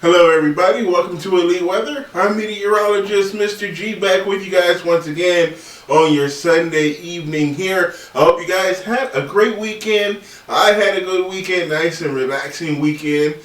Hello everybody, welcome to Elite Weather. I'm meteorologist Mr. G back with you guys once again on your Sunday evening here. I hope you guys had a great weekend. I had a good weekend, nice and relaxing weekend.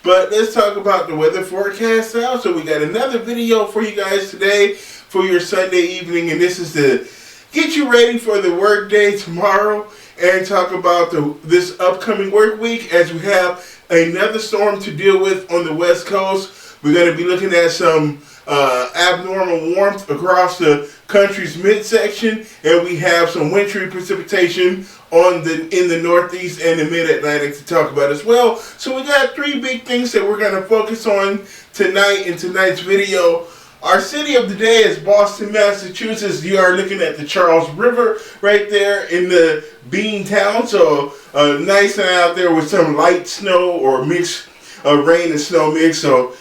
But let's talk about the weather forecast now. So we got another video for you guys today for your Sunday evening, and this is to get you ready for the work day tomorrow and talk about this upcoming work week as we have another storm to deal with on the west coast. We're going to be looking at some abnormal warmth across the country's midsection, and we have some wintry precipitation in the northeast and the mid-Atlantic to talk about as well. So we got three big things that we're going to focus on tonight in tonight's video. Our city of the day is Boston, Massachusetts. You are looking at the Charles River right there in the Bean Town. So nice and out there with some light snow or mixed rain and snow mix. So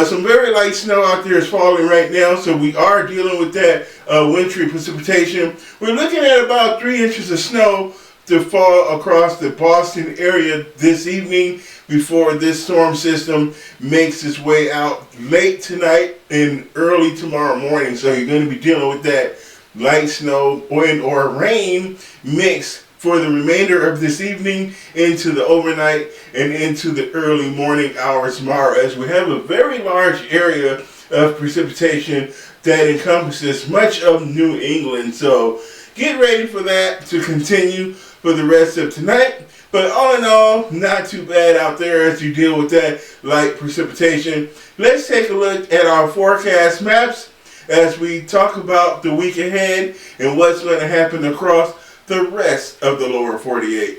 some very light snow out there is falling right now. So we are dealing with that wintry precipitation. We're looking at about 3 inches of snow to fall across the Boston area this evening before this storm system makes its way out late tonight and early tomorrow morning. So you're going to be dealing with that light snow, wind, or rain mix for the remainder of this evening into the overnight and into the early morning hours tomorrow, as we have a very large area of precipitation that encompasses much of New England. So get ready for that to continue for the rest of tonight. But all in all, not too bad out there as you deal with that light precipitation. Let's take a look at our forecast maps as we talk about the week ahead and what's going to happen across the rest of the lower 48.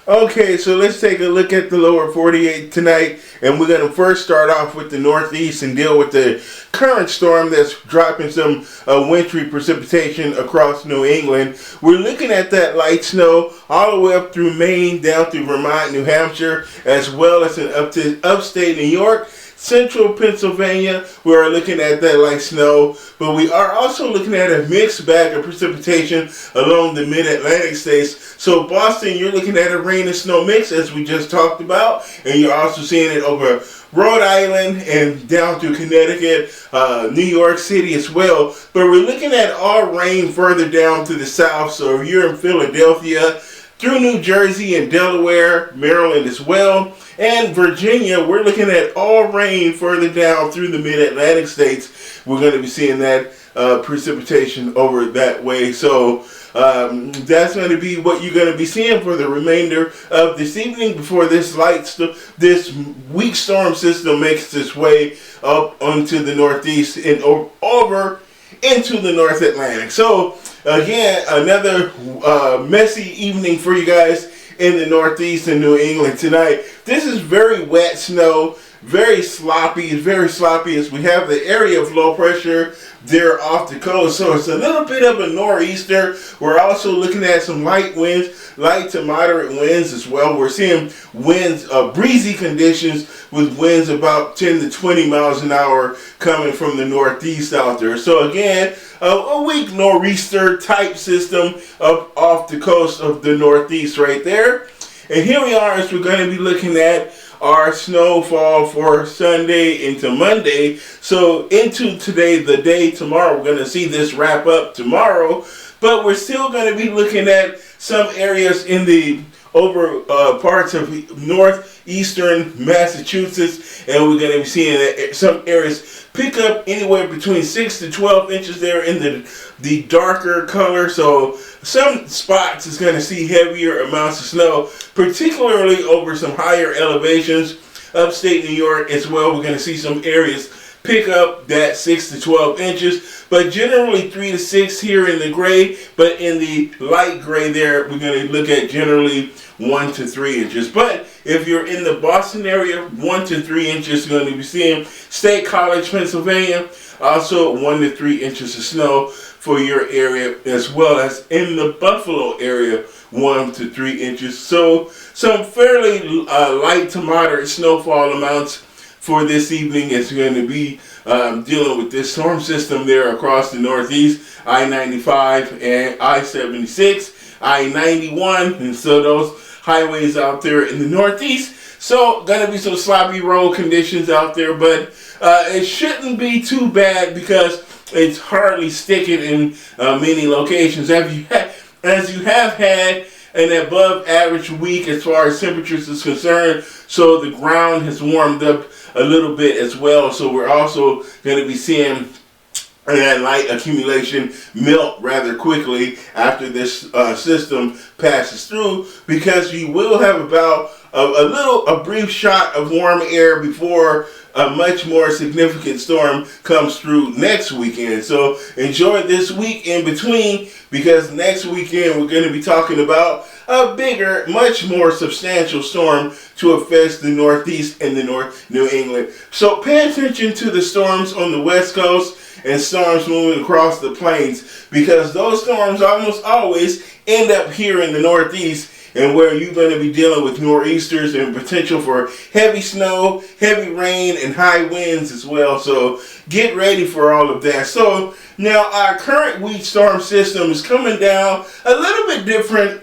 Okay, so let's take a look at the lower 48 tonight, and we're going to first start off with the northeast and deal with the current storm that's dropping some wintry precipitation across New England. We're looking at that light snow all the way up through Maine, down through Vermont, New Hampshire, as well as in up to upstate New York. Central Pennsylvania, we are looking at that light snow, but we are also looking at a mixed bag of precipitation along the mid-Atlantic states. So Boston, you're looking at a rain and snow mix as we just talked about, and you're also seeing it over Rhode Island and down through Connecticut, New York City as well. But we're looking at all rain further down to the south. So if you're in Philadelphia, through New Jersey and Delaware, Maryland as well, and Virginia, we're looking at all rain further down through the mid-Atlantic states. We're going to be seeing that precipitation over that way. So that's going to be what you're going to be seeing for the remainder of this evening before this weak storm system makes its way up onto the northeast and over into the North Atlantic. So again, another messy evening for you guys in the northeast and New England tonight. This is very wet snow, very sloppy. It's very sloppy as we have the area of low pressure there off the coast. So it's a little bit of a nor'easter. We're also looking at some light winds, light to moderate winds as well. We're seeing winds, breezy conditions with winds about 10 to 20 miles an hour coming from the northeast out there. So again, a weak nor'easter type system up off the coast of the northeast right there. And here we are as we're going to be looking at our snowfall for Sunday into Monday. So into today, the day tomorrow, we're going to see this wrap up tomorrow. But we're still going to be looking at some areas in the over parts of northeastern Massachusetts, and we're going to be seeing some areas pick up anywhere between 6 to 12 inches there in the darker color. So some spots is going to see heavier amounts of snow, particularly over some higher elevations, upstate New York as well. We're going to see some areas pick up that 6 to 12 inches, but generally 3 to 6 here in the gray, but in the light gray there, we're going to look at generally 1 to 3 inches. But if you're in the Boston area, 1 to 3 inches, you're going to be seeing State College, Pennsylvania, also 1 to 3 inches of snow for your area, as well as in the Buffalo area, 1 to 3 inches. So some fairly light to moderate snowfall amounts for this evening is going to be dealing with this storm system there across the northeast, I-95 and I-76, I-91, and so those highways out there in the northeast So, gonna be some sloppy road conditions out there, but it shouldn't be too bad because it's hardly sticking in many locations. As you have had an above average week as far as temperatures is concerned, so the ground has warmed up a little bit as well. So we're also going to be seeing that light accumulation melt rather quickly after this system passes through, because you will have about a brief shot of warm air before a much more significant storm comes through next weekend. So enjoy this week in between, because next weekend we're going to be talking about a bigger, much more substantial storm to affect the Northeast and the North New England. So pay attention to the storms on the West Coast and storms moving across the plains, because those storms almost always end up here in the Northeast, and where you're going to be dealing with nor'easters and potential for heavy snow, heavy rain, and high winds as well. So get ready for all of that. So now our current weak storm system is coming down a little bit different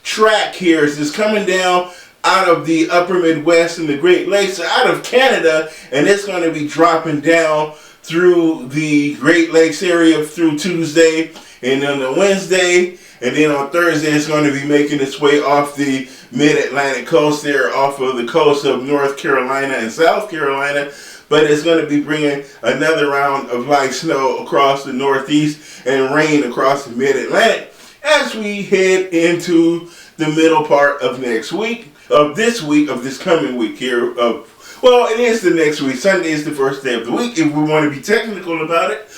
track here. It's coming down out of the upper Midwest and the Great Lakes, out of Canada, and it's going to be dropping down through the Great Lakes area through Tuesday, and then on Wednesday, and then on Thursday it's going to be making its way off the mid-Atlantic coast there, off of the coast of North Carolina and South Carolina. But it's going to be bringing another round of light snow across the Northeast and rain across the mid-Atlantic as we head into the middle part of next week, of this coming week here. Well, it is the next week. Sunday is the first day of the week, if we want to be technical about it.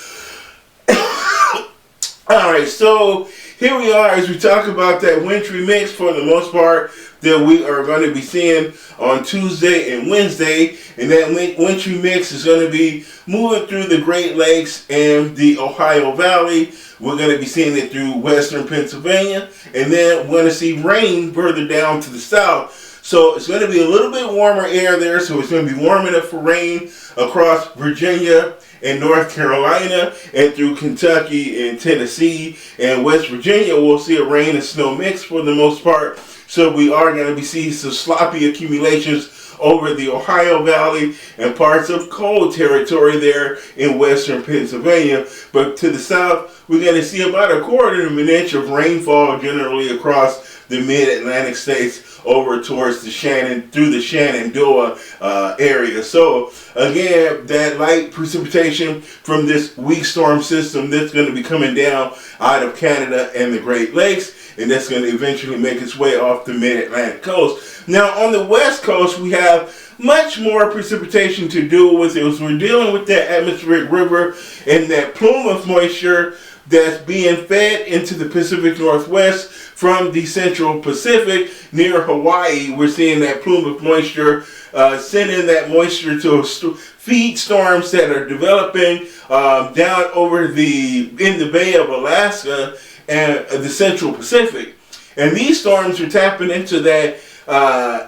All right, so here we are as we talk about that wintry mix for the most part that we are going to be seeing on Tuesday and Wednesday. And that wintry mix is going to be moving through the Great Lakes and the Ohio Valley. We're going to be seeing it through western Pennsylvania. And then we're going to see rain further down to the south. So it's going to be a little bit warmer air there. So it's going to be warm enough for rain across Virginia and North Carolina and through Kentucky and Tennessee and West Virginia. We'll see a rain and snow mix for the most part. So we are going to be seeing some sloppy accumulations over the Ohio Valley and parts of cold territory there in western Pennsylvania. But to the south, we're going to see about a quarter of an inch of rainfall generally across the mid-Atlantic states over towards the Shannon, through the Shenandoah area. So again, that light precipitation from this weak storm system that's going to be coming down out of Canada and the Great Lakes, and that's going to eventually make its way off the mid-Atlantic coast. Now on the West Coast, we have much more precipitation to do with it. As we're dealing with that atmospheric river and that plume of moisture that's being fed into the Pacific Northwest from the Central Pacific near Hawaii. We're seeing that plume of moisture sending that moisture to feed storms that are developing down over in the Bay of Alaska and the Central Pacific. And these storms are tapping into that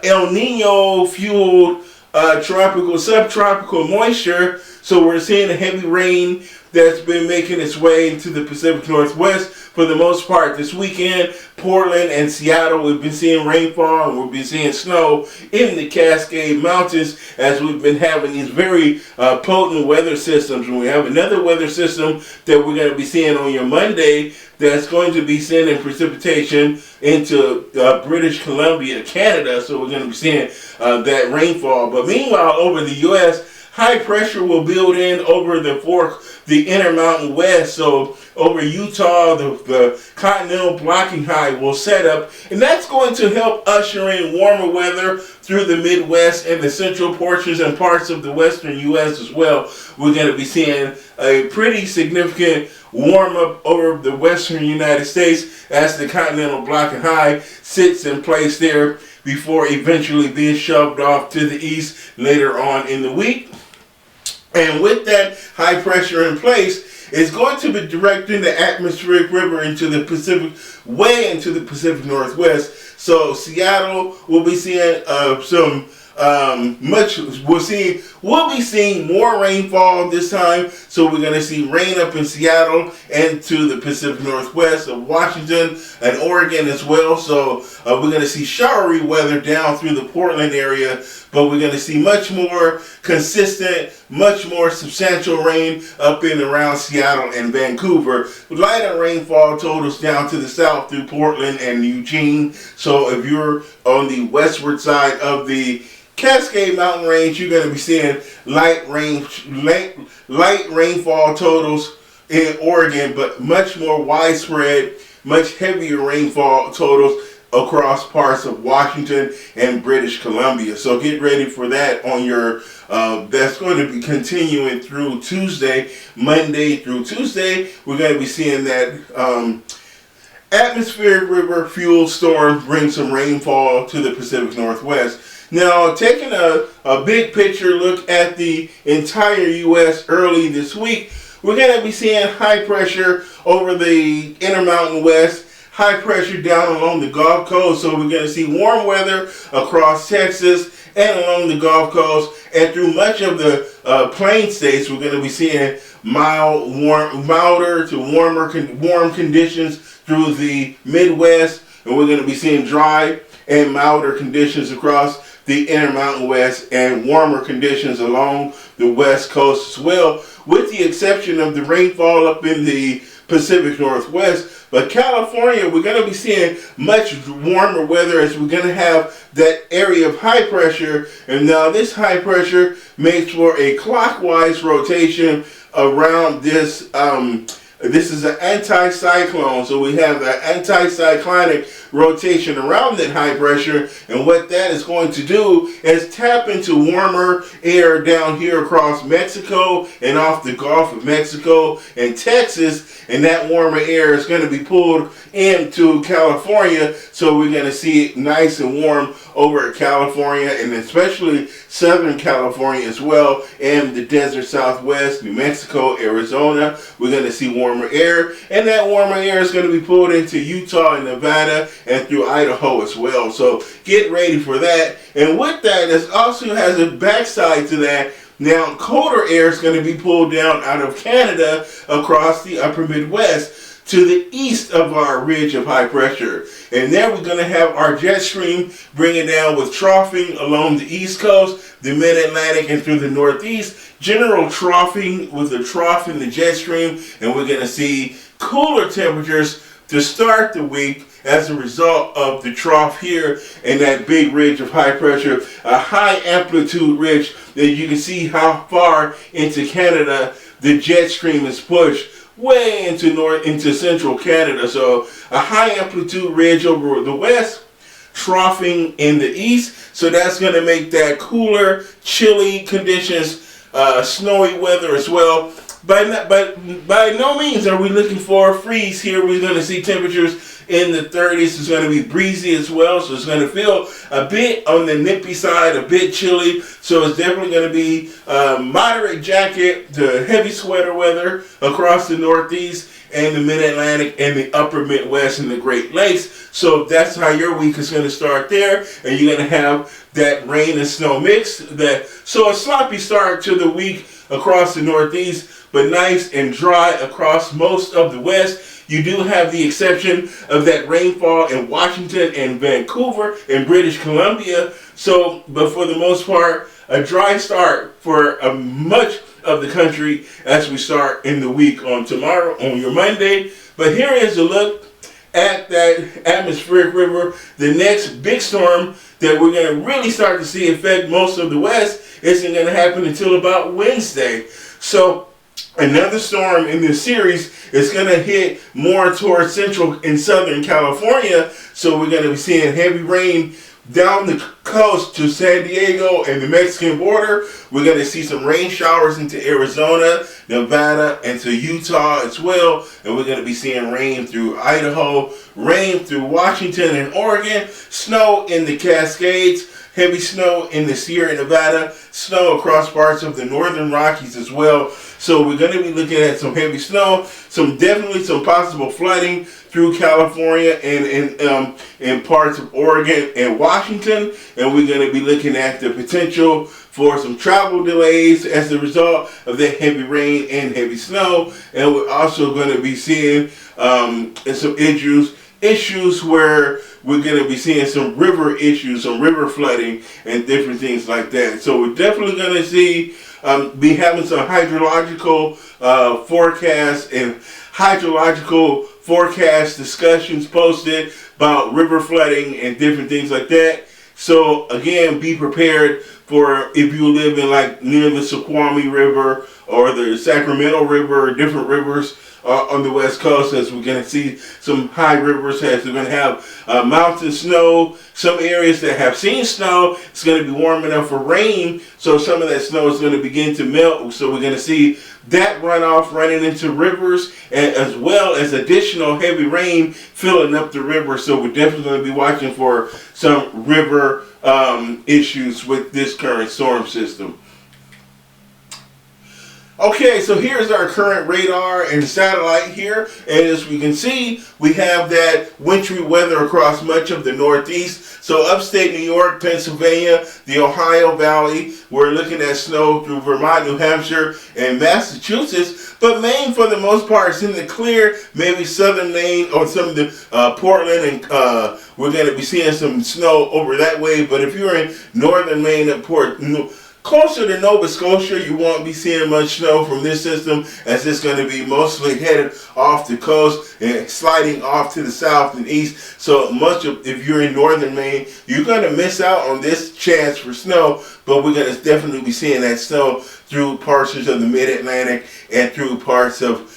El Nino fueled tropical, subtropical moisture. So we're seeing a heavy rain that's been making its way into the Pacific Northwest for the most part this weekend. Portland and Seattle, we've been seeing rainfall and we've been seeing snow in the Cascade Mountains as we've been having these very potent weather systems. And we have another weather system that we're going to be seeing on your Monday that's going to be sending precipitation into British Columbia, Canada. So we're going to be seeing that rainfall. But meanwhile, over the U.S., high pressure will build in over the Intermountain West. So over Utah, the continental blocking high will set up, and that's going to help usher in warmer weather through the Midwest and the central portions and parts of the western U.S. as well. We're going to be seeing a pretty significant warm up over the western United States as the continental blocking high sits in place there before eventually being shoved off to the east later on in the week. And with that high pressure in place, it's going to be directing the atmospheric river into the Pacific, way into the Pacific Northwest. So Seattle will be seeing some We'll be seeing more rainfall this time, so we're going to see rain up in Seattle and to the Pacific Northwest of Washington and Oregon as well. So we're going to see showery weather down through the Portland area, but we're going to see much more consistent, much more substantial rain up in around Seattle and Vancouver. Lighter rainfall totals down to the south through Portland and Eugene. So if you're on the westward side of the Cascade Mountain Range, you're going to be seeing light rainfall totals in Oregon, but much more widespread, much heavier rainfall totals across parts of Washington and British Columbia. So get ready for that on your, that's going to be continuing through Tuesday, Monday through Tuesday. We're going to be seeing that atmospheric river fuel storm bring some rainfall to the Pacific Northwest. Now, taking a big picture look at the entire U.S. early this week, we're going to be seeing high pressure over the Intermountain West, high pressure down along the Gulf Coast. So we're going to see warm weather across Texas and along the Gulf Coast, and through much of the plain states, we're going to be seeing milder to warm conditions through the Midwest, and we're going to be seeing dry and milder conditions across the Intermountain West and warmer conditions along the West Coast as well, with the exception of the rainfall up in the Pacific Northwest. But California, we're going to be seeing much warmer weather as we're going to have that area of high pressure. And now this high pressure makes for a clockwise rotation around this. This is an anticyclone, so we have an anticyclonic rotation around that high pressure, and what that is going to do is tap into warmer air down here across Mexico and off the Gulf of Mexico and Texas, and that warmer air is going to be pulled into California, so we're going to see it nice and warm over California, and especially Southern California as well, and the desert Southwest, New Mexico, Arizona. We're going to see warmer air, and that warmer air is going to be pulled into Utah and Nevada and through Idaho as well. So get ready for that. And with that, it also has a backside to that. Now, colder air is going to be pulled down out of Canada across the upper Midwest to the east of our ridge of high pressure. And there we're going to have our jet stream bringing down with troughing along the east coast, the mid-Atlantic, and through the northeast. General troughing with a trough in the jet stream, and we're going to see cooler temperatures to start the week as a result of the trough here and that big ridge of high pressure, a high amplitude ridge that you can see how far into Canada the jet stream is pushed, way into central Canada. So a high amplitude ridge over the west, troughing in the east. So that's going to make that cooler, chilly conditions, snowy weather as well. But by no means are we looking for a freeze here. We're going to see temperatures in the 30s. It's going to be breezy as well, so it's going to feel a bit on the nippy side, a bit chilly. So it's definitely going to be moderate jacket to heavy sweater weather across the Northeast and the Mid-Atlantic and the upper Midwest and the Great Lakes. So that's how your week is going to start there, and you're going to have that rain and snow mix. So a sloppy start to the week across the Northeast, but nice and dry across most of the West. You do have the exception of that rainfall in Washington and Vancouver and British Columbia. So, but for the most part, a dry start for much of the country as we start in the week on tomorrow, on your Monday. But here is a look at that atmospheric river. The next big storm that we're going to really start to see affect most of the West isn't going to happen until about Wednesday. So another storm in this series is going to hit more towards central and southern California. So we're going to be seeing heavy rain down the coast to San Diego and the Mexican border. We're going to see some rain showers into Arizona, Nevada, and to Utah as well. And we're going to be seeing rain through Idaho, rain through Washington and Oregon, snow in the Cascades, heavy snow in the Sierra Nevada, snow across parts of the northern Rockies as well. So we're going to be looking at some heavy snow, definitely some possible flooding through California and in parts of Oregon and Washington. And we're going to be looking at the potential for some travel delays as a result of the heavy rain and heavy snow. And we're also going to be seeing some issues where we're going to be seeing some river issues, some river flooding and different things like that. So we're definitely going to be having some hydrological forecasts and hydrological forecast discussions posted about river flooding and different things like that. So again, be prepared for if you live in like near the Snoqualmie River or the Sacramento River or different rivers on the West Coast, as we're going to see some high rivers, as we're going to have mountain snow. Some areas that have seen snow, it's going to be warm enough for rain, so some of that snow is going to begin to melt. So we're going to see that runoff running into rivers, and as well as additional heavy rain filling up the river. So we're definitely going to be watching for some river issues with this current storm system. Okay, so here's our current radar and satellite here, and as we can see, we have that wintry weather across much of the Northeast. So upstate New York, Pennsylvania, the Ohio Valley, we're looking at snow through Vermont, New Hampshire, and Massachusetts. But Maine, for the most part, is in the clear. Maybe southern Maine or some of the Portland, and we're going to be seeing some snow over that way. But if you're in northern Maine at closer to Nova Scotia, you won't be seeing much snow from this system, as it's going to be mostly headed off the coast and sliding off to the south and east. So much of, if you're in northern Maine, you're going to miss out on this chance for snow, but we're going to definitely be seeing that snow through parts of the mid-Atlantic and through parts of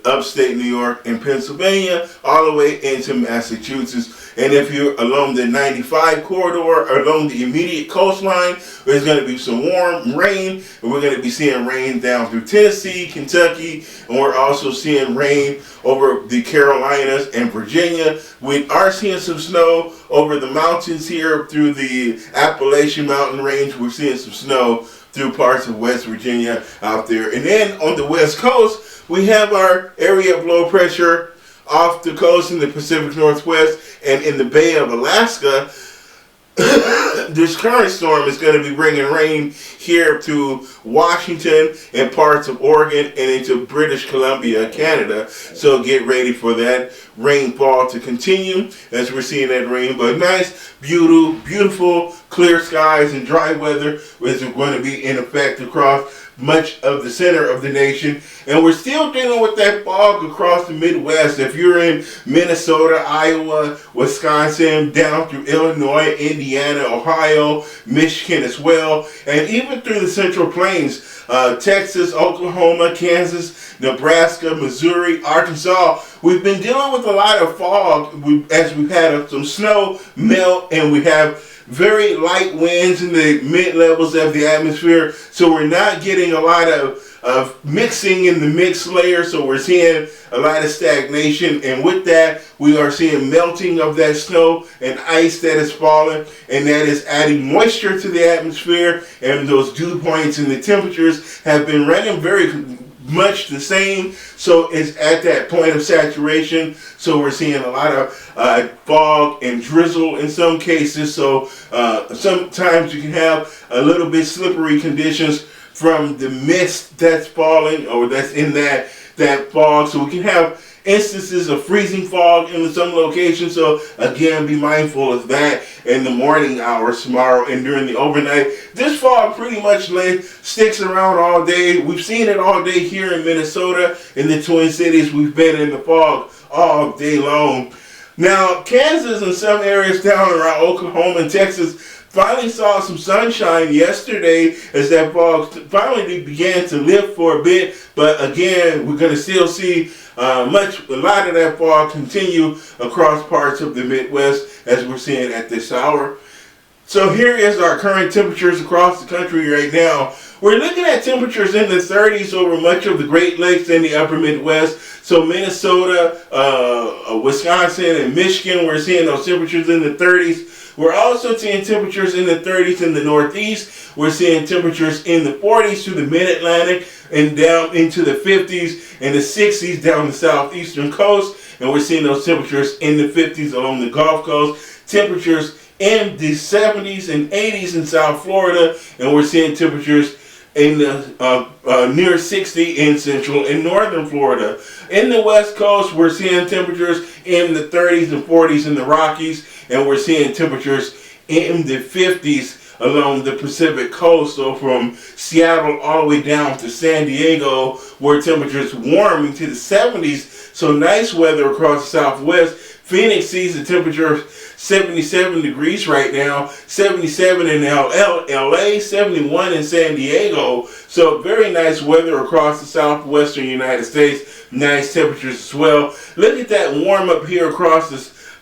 upstate New York and Pennsylvania, all the way into Massachusetts. And if you're along the 95 corridor or along the immediate coastline, there's going to be some warm rain, and we're going to be seeing rain down through Tennessee, Kentucky, and we're also seeing rain over the Carolinas and Virginia. We are seeing some snow over the mountains here through the Appalachian mountain range. We're seeing some snow through parts of West Virginia out there. And then on the West Coast, we have our area of low pressure off the coast in the Pacific Northwest and in the Bay of Alaska. This current storm is going to be bringing rain here to Washington and parts of Oregon and into British Columbia, Canada. So get ready for that rainfall to continue as we're seeing that rain. But nice, beautiful, clear skies and dry weather is going to be in effect across much of the center of the nation. And we're still dealing with that fog across the Midwest. If you're in Minnesota, Iowa, Wisconsin, down through Illinois, Indiana, Ohio, Michigan as well, and even through the Central Plains, Texas, Oklahoma, Kansas, Nebraska, Missouri, Arkansas, we've been dealing with a lot of fog as we've had some snow melt, and we have very light winds in the mid-levels of the atmosphere, so we're not getting a lot of mixing in the mixed layer, so we're seeing a lot of stagnation, and with that, we are seeing melting of that snow and ice that is falling, and that is adding moisture to the atmosphere, and those dew points and the temperatures have been running very much the same, so it's at that point of saturation. So we're seeing a lot of fog and drizzle in some cases, so sometimes you can have a little bit slippery conditions from the mist that's falling or that's in that fog. So we can have instances of freezing fog in some locations, so again, be mindful of that in the morning hours tomorrow and during the overnight. This fog pretty much sticks around all day. We've seen it all day here in Minnesota, in the Twin Cities. We've been in the fog all day long. Now, Kansas and some areas down around Oklahoma and Texas finally saw some sunshine yesterday as that fog finally began to lift for a bit, but again, we're going to still see a lot of that fog continue across parts of the Midwest as we're seeing at this hour. So here is our current temperatures across the country right now. We're looking at temperatures in the 30s over much of the Great Lakes and the upper Midwest. So Minnesota, Wisconsin, and Michigan, we're seeing those temperatures in the 30s. We're also seeing temperatures in the 30s in the Northeast. We're seeing temperatures in the 40s to the Mid-Atlantic and down into the 50s and the 60s down the southeastern coast. And we're seeing those temperatures in the 50s along the Gulf Coast. Temperatures in the 70s and 80s in South Florida. And we're seeing temperatures in the near 60 in central and northern Florida. In the West Coast, we're seeing temperatures in the 30s and 40s in the Rockies, and we're seeing temperatures in the 50s along the Pacific Coast. So from Seattle all the way down to San Diego, where temperatures warming to the 70s. So nice weather across the Southwest. Phoenix sees the temperature 77 degrees right now, 77 in LA, 71 in San Diego. So very nice weather across the southwestern United States. Nice temperatures as well. Look at that warm up here across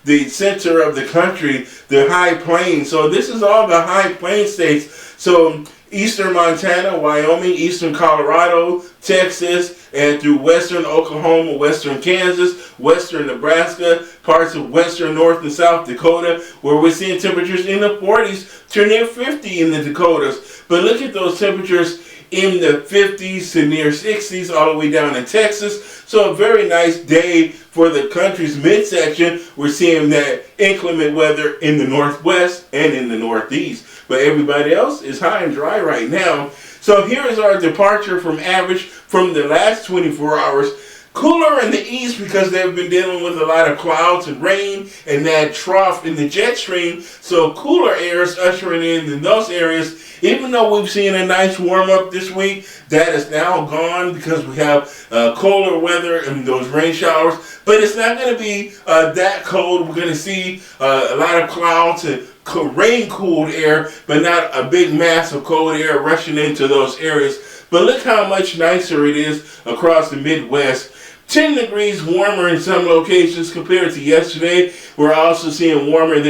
the center of the country, the high plains. So this is all the high plains states. So eastern Montana, Wyoming, eastern Colorado, Texas, and through western Oklahoma, western Kansas, western Nebraska, parts of western North and South Dakota, where we're seeing temperatures in the 40s to near 50 in the Dakotas. But look at those temperatures in the 50s to near 60s all the way down in Texas. So a very nice day for the country's midsection. We're seeing that inclement weather in the northwest and in the northeast. But everybody else is high and dry right now. So here is our departure from average from the last 24 hours. Cooler in the east because they've been dealing with a lot of clouds and rain and that trough in the jet stream. So cooler air is ushering in those areas. Even though we've seen a nice warm up this week, that is now gone because we have colder weather and those rain showers. But it's not going to be that cold. We're going to see a lot of clouds and rain-cooled air, but not a big mass of cold air rushing into those areas. But look how much nicer it is across the Midwest. 10 degrees warmer in some locations compared to yesterday. We're also seeing warmer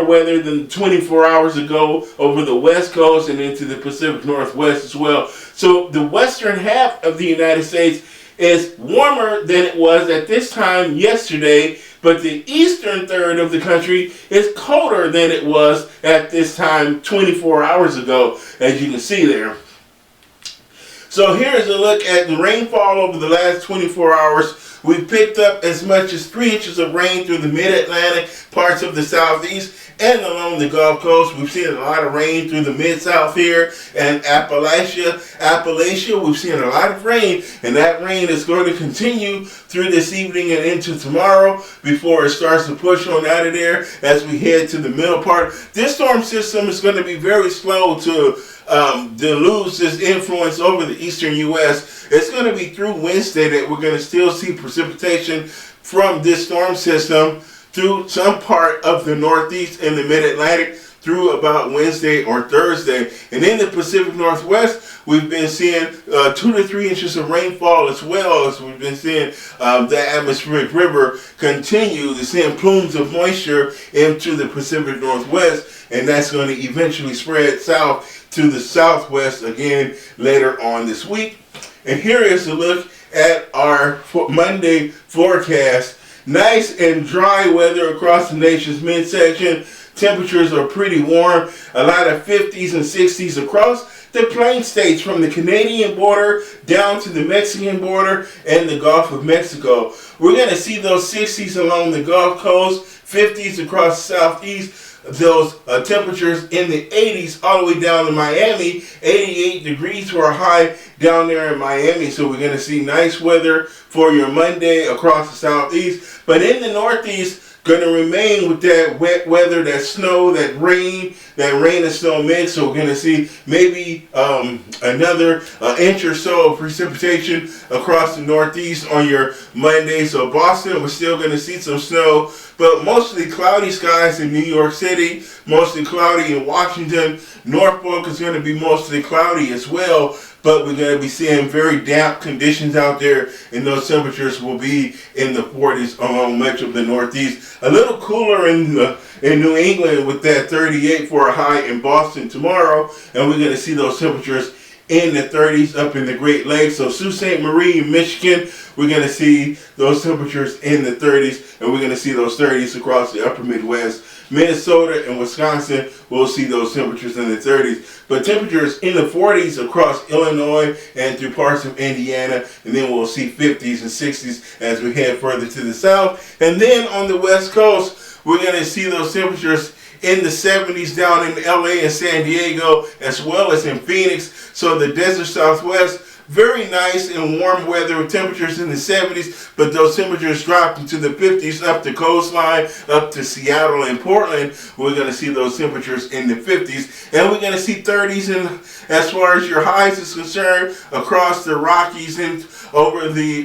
weather than 24 hours ago over the West Coast and into the Pacific Northwest as well. So the western half of the United States is warmer than it was at this time yesterday, but the eastern third of the country is colder than it was at this time 24 hours ago, as you can see there. So here's a look at the rainfall over the last 24 hours. We picked up as much as 3 inches of rain through the mid-Atlantic, parts of the southeast, and along the Gulf Coast. We've seen a lot of rain through the mid-south here and Appalachia, we've seen a lot of rain, and that rain is going to continue through this evening and into tomorrow before it starts to push on out of there as we head to the middle part. This storm system is going to be very slow to lose its influence over the eastern U.S. It's going to be through Wednesday that we're going to still see precipitation from this storm system through some part of the Northeast and the Mid-Atlantic through about Wednesday or Thursday. And in the Pacific Northwest, we've been seeing 2 to 3 inches of rainfall as well, as we've been seeing the atmospheric river continue to send plumes of moisture into the Pacific Northwest, and that's going to eventually spread south to the southwest again later on this week. And here is a look at our Monday forecast. Nice and dry weather across the nation's midsection. Temperatures are pretty warm. A lot of 50s and 60s across the plain states from the Canadian border down to the Mexican border and the Gulf of Mexico. We're going to see those 60s along the Gulf Coast, 50s across the southeast. Those temperatures in the 80s all the way down to Miami. 88 degrees for a high down there in Miami. So we're going to see nice weather for your Monday across the southeast. But in the northeast, going to remain with that wet weather, that snow, that rain and snow mix. So we're going to see maybe another inch or so of precipitation across the northeast on your Monday. So Boston, we're still going to see some snow, but mostly cloudy skies in New York City, mostly cloudy in Washington. Norfolk is going to be mostly cloudy as well, but we're going to be seeing very damp conditions out there, and those temperatures will be in the 40s along much of the Northeast. A little cooler in New England with that 38 for a high in Boston tomorrow, and we're going to see those temperatures in the 30s up in the Great Lakes. So Sault Ste. Marie, Michigan, we're going to see those temperatures in the 30s, and we're going to see those 30s across the upper Midwest. Minnesota and Wisconsin, we'll see those temperatures in the 30s. But temperatures in the 40s across Illinois and through parts of Indiana. And then we'll see 50s and 60s as we head further to the south. And then on the West Coast, we're going to see those temperatures in the 70s down in LA and San Diego, as well as in Phoenix. So the desert Southwest, very nice and warm weather with temperatures in the 70s, but those temperatures dropped into the 50s up the coastline, up to Seattle and Portland. We're going to see those temperatures in the 50s, and we're going to see 30s in, as far as your highs is concerned, across the Rockies and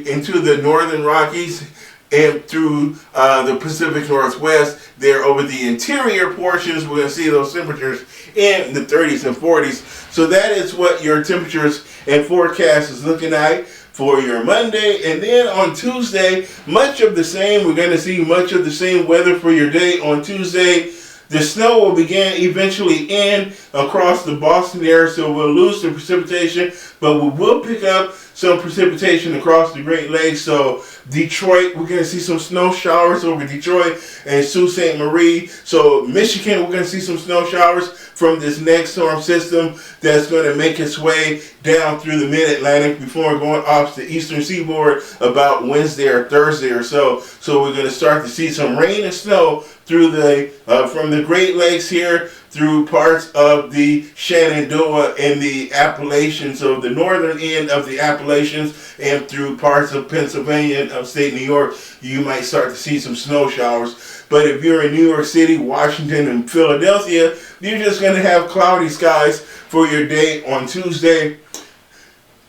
into the northern Rockies and through the Pacific Northwest. There over the interior portions, we're going to see those temperatures in the 30s and 40s. So that is what your temperatures and forecast is looking at for your Monday. And then on Tuesday, much of the same. We're going to see much of the same weather for your day on Tuesday. The snow will begin eventually end across the Boston area, so we'll lose the precipitation, but we will pick up some precipitation across the Great Lakes. So Detroit, we're going to see some snow showers over Detroit and Sault Ste. Marie. So Michigan, we're going to see some snow showers from this next storm system that's going to make its way down through the mid-Atlantic before going off the eastern seaboard about Wednesday or Thursday or so. So we're going to start to see some rain and snow through from the Great Lakes here through parts of the Shenandoah and the Appalachians, so the northern end of the Appalachians, and through parts of Pennsylvania and upstate New York. You might start to see some snow showers. But if you're in New York City, Washington, and Philadelphia, you're just going to have cloudy skies for your day on Tuesday.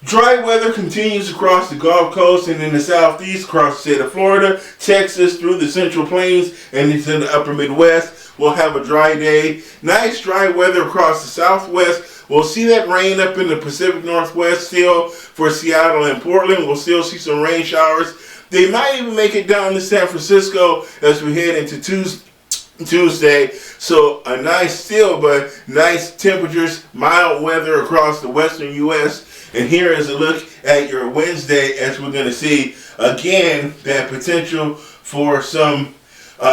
Dry weather continues across the Gulf Coast and in the southeast, across the state of Florida, Texas, through the Central Plains, and into the upper Midwest. We'll have a dry day. Nice dry weather across the southwest. We'll see that rain up in the Pacific Northwest still for Seattle and Portland. We'll still see some rain showers. They might even make it down to San Francisco as we head into Tuesday. So a nice but nice temperatures, mild weather across the western U.S. And here is a look at your Wednesday as we're going to see again that potential for some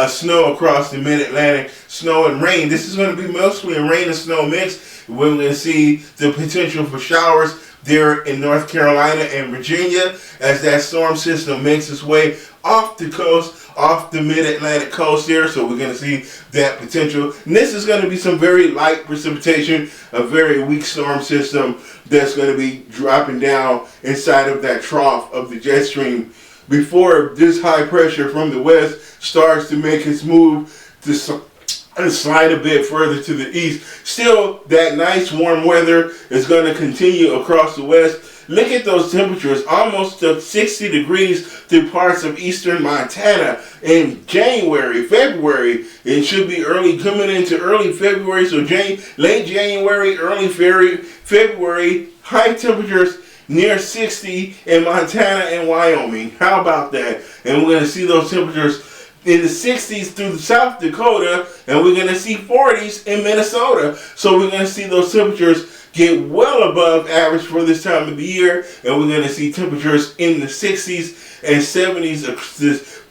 snow across the mid-Atlantic, snow and rain. This is going to be mostly a rain and snow mix. We're going to see the potential for showers there in North Carolina and Virginia as that storm system makes its way off the coast, off the mid-Atlantic coast there. So we're going to see that potential. And this is going to be some very light precipitation, a very weak storm system that's going to be dropping down inside of that trough of the jet stream before this high pressure from the west starts to make its move to slide a bit further to the east. Still, that nice warm weather is going to continue across the west. Look at those temperatures, almost to 60 degrees through parts of eastern Montana in January, February. It should be coming into early February, so late January, early February, high temperatures near 60 in Montana and Wyoming. How about that? And we're going to see those temperatures in the 60s through South Dakota, and we're going to see 40s in Minnesota. So we're going to see those temperatures get well above average for this time of the year, and we're going to see temperatures in the 60s and 70s,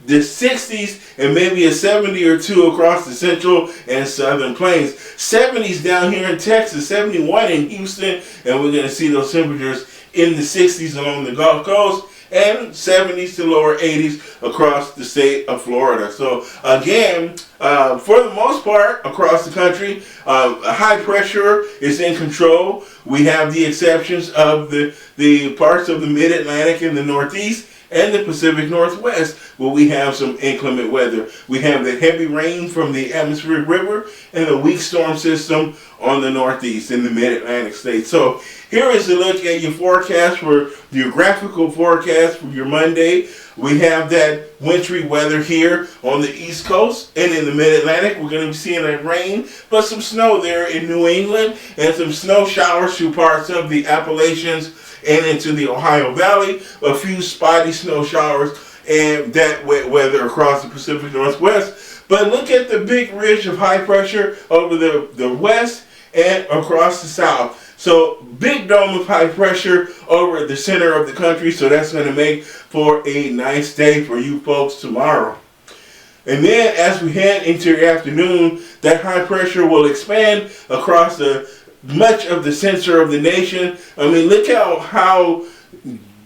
the 60s and maybe a 70 or 2 across the central and southern plains. 70s down here in Texas, 71 in Houston, and we're going to see those temperatures in the 60s along the Gulf Coast, and 70s to lower 80s across the state of Florida. So again, for the most part across the country, high pressure is in control. We have the exceptions of the parts of the mid-Atlantic and the Northeast and the Pacific Northwest, where we have some inclement weather. We have the heavy rain from the atmospheric river and the weak storm system on the Northeast and the mid-Atlantic states. So here is a look at your forecast for your graphical forecast for your Monday. We have that wintry weather here on the East Coast and in the Mid-Atlantic. We're going to be seeing that rain, but some snow there in New England and some snow showers through parts of the Appalachians and into the Ohio Valley. A few spotty snow showers and that wet weather across the Pacific Northwest. But look at the big ridge of high pressure over the west and across the south. So big dome of high pressure over the center of the country. So that's going to make for a nice day for you folks tomorrow. And then as we head into the afternoon, that high pressure will expand across much of the center of the nation. I mean, look how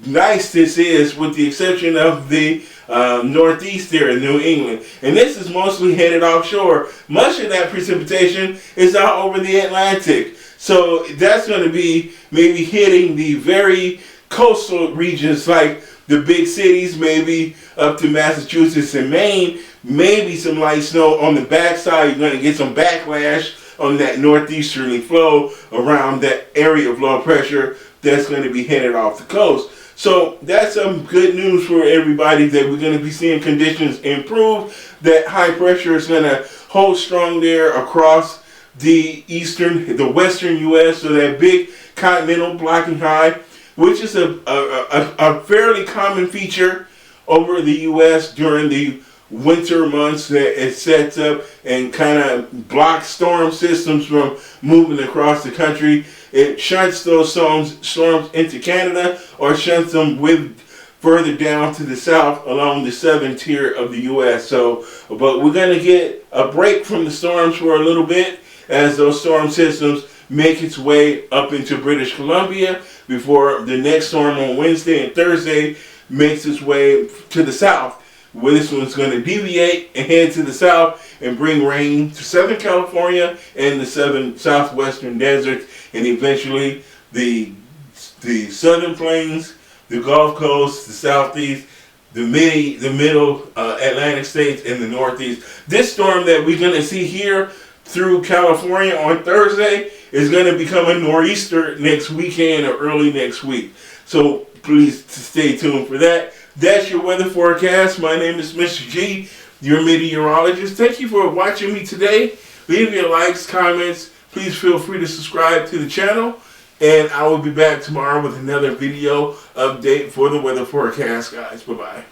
nice this is, with the exception of the northeast there in New England. And this is mostly headed offshore. Much of that precipitation is out over the Atlantic. So that's going to be maybe hitting the very coastal regions like the big cities, maybe up to Massachusetts and Maine. Maybe some light snow on the backside. You're going to get some backlash on that northeasterly flow around that area of low pressure that's going to be headed off the coast. So that's some good news for everybody, that we're going to be seeing conditions improve. That high pressure is going to hold strong there across the western U.S. So that big continental blocking high, which is a fairly common feature over the U.S. during the winter months, that it sets up and kind of blocks storm systems from moving across the country. It shunts those storms into Canada, or shunts them further down to the south along the southern tier of the U.S. So, but we're going to get a break from the storms for a little bit as those storm systems make its way up into British Columbia before the next storm on Wednesday and Thursday makes its way to the south. Where this one's going to deviate and head to the south and bring rain to Southern California and the southwestern deserts, and eventually the southern plains, the Gulf Coast, the southeast, the middle Atlantic states, and the northeast. This storm that we're going to see here through California on Thursday is going to become a nor'easter next weekend or early next week. So please stay tuned for that. That's your weather forecast. My name is Mr. G, your meteorologist. Thank you for watching me today. Leave your likes, comments. Please feel free to subscribe to the channel. And I will be back tomorrow with another video update for the weather forecast, guys. Bye-bye.